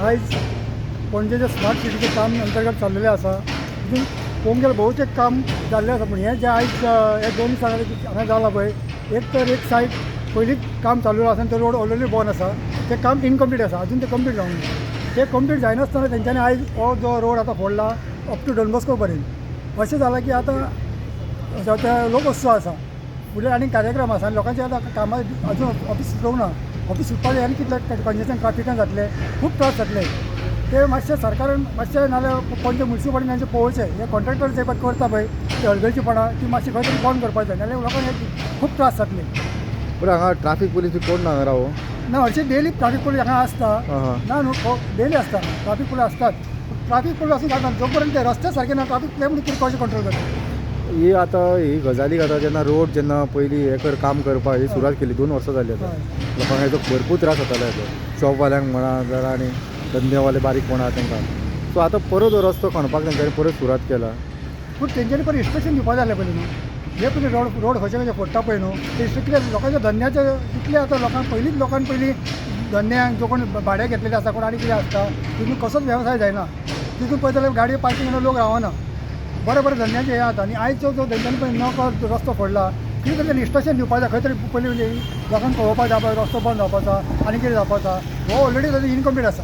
आयज पणजेच्या स्मार्ट सिटीचें काम अंतर्गत चाललेलें आसा. तितून पळोवंक गेल्यार भोवतेक काम जाल्लें आसा. पूण हें जें आयज हे 2 दिसां हांगा जाला पळय, एक तर एक सायड पयलींच काम चालू आसा आनी तो रोड ऑलरेडी बंद आसा. तें काम इनकम्प्लीट आसा, अजून तें कंप्लीट जावंक ना. तें कंप्लीट जायनासतना तेंच्यांनी आयज हो जो रोड आतां फोडला अप टू डॉन बॉस्को पर्यंत. अशें जालां की आतां ते लोकोत्सव आसा, फुडें आनी कार्यक्रम आसा आनी लोकांचे आतां कामां अजून ऑफीस सुटोवंक ना. ऑफीस सुटपाचें आनी कितलें कंजेशन ट्राफिकान जातलें, खूब त्रास जातले. ते मातशें सरकारान मातशें नाल्यार पणजे म्युनिसिपालिटींचें पळोवचें. हे कॉन्ट्रॅक्टर जे पळय करता पळय ते हलगर्जीपणां ती मातशी खंय तरी बंद करपाक जाय, नाल्यार लोकांक खूब त्रास जातले. पूण हांगा ट्राफीक पुलीस कोण ना राव? ना हरशीं डेली ट्राफीक पुलीस हांगा आसता ना न्हू, डेली आसता ट्राफीक पुलीस आसतात. ट्राफीक पुलीस असून जाता जो पर्यंत ते रस्ते सारके ना ट्राफीक ते म्हणजे कशें कंट्रोल करता. ही आतां ही गजाली आतां जेन्ना रोड जेन्ना पयलीं हे काम करपाक ही सुरवात केली 2 वर्सां जाली आतां. लोकांक हेजो भरपूर त्रास जातालो हेजो, शॉपवाल्यांक म्हणा जाल्यार आनी धंदेवाले बारीक म्हणा तांकां. सो आतां परत हो रस्तो खणपाक तेंच्यांनी परत सुरवात केला. पूण तेंच्यांनी पयलीं इन्स्ट्रक्शन दिवपाक जाय पयलीं न्हू. हे पयलीं रोड खंयचे खंयचे फोडटा पळय न्हू ते कितें लोकांच्या धंद्याचे इतले आतां लोकांक पयलींच लोकांक पयलीं धंद्याक जो कोण भाड्याक घेतलेले आसता कोण आनी कितें आसता तितून कसोच वेवसाय जायना. तितून पळयत जाल्यार गाडयो पार्किंग करून लोक रावना. बरे बरे धंद्याचे हे आतां आनी आयज जो तेंच्यांनी पळय नकळत रस्तो फोडला कितें तरी इन्स्ट्रक्शन दिवपाक जाय. खंय तरी पयलीं म्हणजे लोकांक कळोवपाक जाय पळय रस्तो बंद जावपाचो आनी कितें जावपाचो. हो ऑलरेडी ताजो इनकम्प्लीट आसा.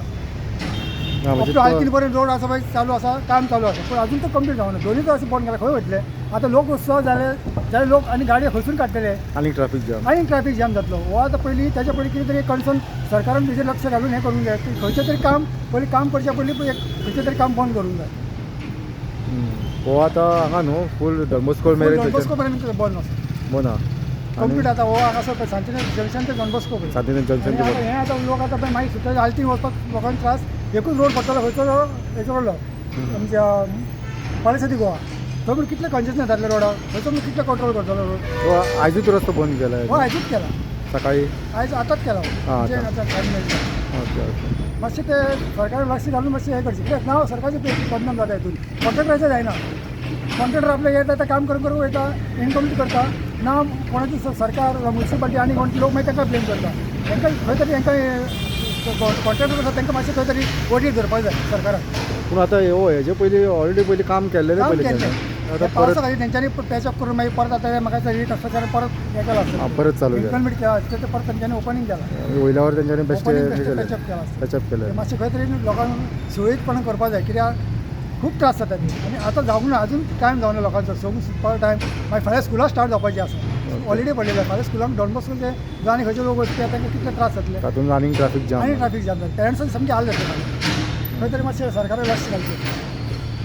म्हणजे हायकीन पर्यंत रोड आसा पळय चालू आसा, काम चालू आसा, पूण अजून तो कंप्लीट जावना. दोनूय अशें बंद केला खंय वयतले. आतां लोक उत्सव जाले जाल्यार लोक आनी गाडयो खंयसून काडटले आनी ट्राफीक जाम. आनी ट्रॅफिक जाम जातलो. हो आतां पयलीं त्याच्या पयलीं कितें तरी कन्सर्न सरकारान तेजेर लक्ष घालून हें करूंक जाय. खंयचें तरी काम पयलीं काम करच्या पयलीं एक खंयचें तरी काम बंद करूंक जाय. हो आतां हांगा न्हू फूल डॉन मेरेन डॉन पर्यंत बंद आसा बोना कंप्लीट. आतां हो हांगा सर सांचे जंक्शन ते डॉन बॉस्को पळय. सातेन जंक्शन आनी आतां हें आतां लोक आतां पळय मागीर सुद्दां आल्तीन वचपाक लोकांक त्रास. एकूच रोड पडटलो खंयचो हेचो कडलो आमच्या बालेसती गोवा थंय पूण कितले कंजेशन जातले रोडाक खंयचो पूण कितले कंट्रोल करतलो रोड. हो आयजूच रस्तो बंद केला हो आयजूच केला, सकाळी आयज आतांच केला. म्हणजे आतां टायम मेळटा ओके ओके. मातशें ते सरकारान लक्ष घालून मातशें हें करचें. कित्याक नांव सरकारचें बदनाम जाता हितून. कॉन्ट्रॅक्टराचें जायना. कॉन्ट्रॅक्टर आपले येता काम करून करून वयता इनकम्प्लीट करता ना कोणाची सरकार म्युनिसिपालिटी आनी कोण लोक मागीर तांकां ब्लेम करता. तांकां खंय तरी तांकां कॉन्ट्रॅक्टर आसा तांकां मातशें खंय तरी वडीर धरपाक जाय सरकारान. पूण आतां हो हेजे पयलीं ऑलरेडी पयलीं काम केल्लेलें काम पयलीं केल्लें आतां पावसा परत खातीर तेंच्यांनी पॅचअप करून मागीर परत आतां म्हाका रिकन्स्ट्रक्शन परत हें केलां आसता. परत चालू केला. इनकम्प्लीट केला आसता ते परत तेंच्यांनी ओपनिंग केलां. वयल्यावर तेंच्यांनी बेश्टे केलें पॅचअप केला आसता. टचअप केलें. मातशें खंय तरी लोकांक सुरळीतपणान करपाक जाय. कित्याक खूब त्रास जाता ती आनी आतां जावंक ना अजून टायम जावना लोकांचो सगळो सुटपाचो टायम. मागीर फाल्यां स्कुलां स्टार्ट जावपाची आसा. हॉलिडे पडलेले फाल्यां स्कुलांक डॉन बॉस्कोचे जो आनी खंयचे लोक वचपी तांकां कितले त्रास जातले तातूंत आनीक ट्राफीक जाम. आनी ट्राफीक जाम जाता. पेरंट्सांनी सामकें हाल जातले. खंय तरी मातशें सरकारान लक्ष घालचें.